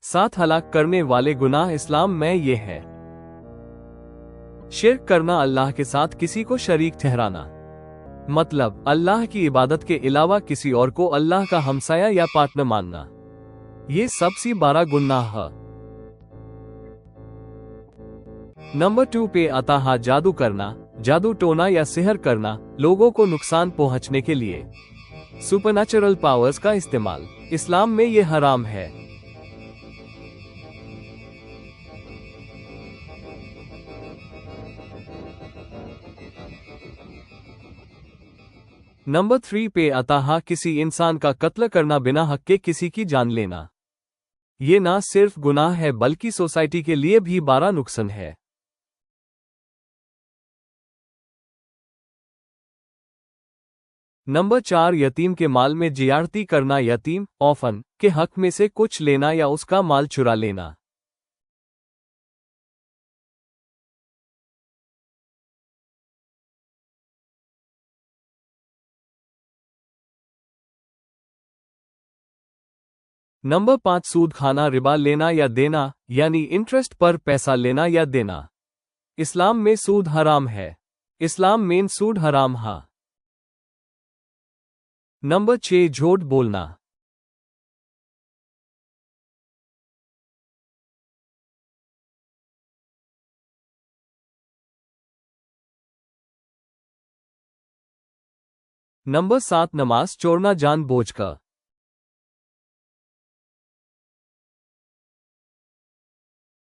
7 हलाक करने वाले गुनाह इस्लाम में ये है। शिर्क करना, अल्लाह के साथ किसी को शरीक ठहराना, मतलब अल्लाह की इबादत के अलावा किसी और को अल्लाह का हमसाया या पार्टनर मानना। ये सबसे बड़ा गुनाह है। नंबर 2 पे आता है जादू करना, जादू टोना या सिहर करना, लोगों को नुकसान पहुंचने के लिए सुपरनैचुरल पावर्स का इस्तेमाल। इस्लाम में ये हराम है। नंबर 3 पे आता है किसी इंसान का कत्ल करना, बिना हक के किसी की जान लेना। ये ना सिर्फ गुनाह है बल्कि सोसाइटी के लिए भी बड़ा नुकसान है। नंबर 4 यतीम के माल में ज्यादती करना, यतीम ऑफन के हक में से कुछ लेना या उसका माल चुरा लेना। नंबर 5 सूद खाना, रिबा लेना या देना, यानी इंटरेस्ट पर पैसा लेना या देना। इस्लाम में सूद हराम है। इस्लाम में सूद हराम है। नंबर 6 झूठ बोलना। नंबर 7 नमाज छोड़ना जानबूझकर।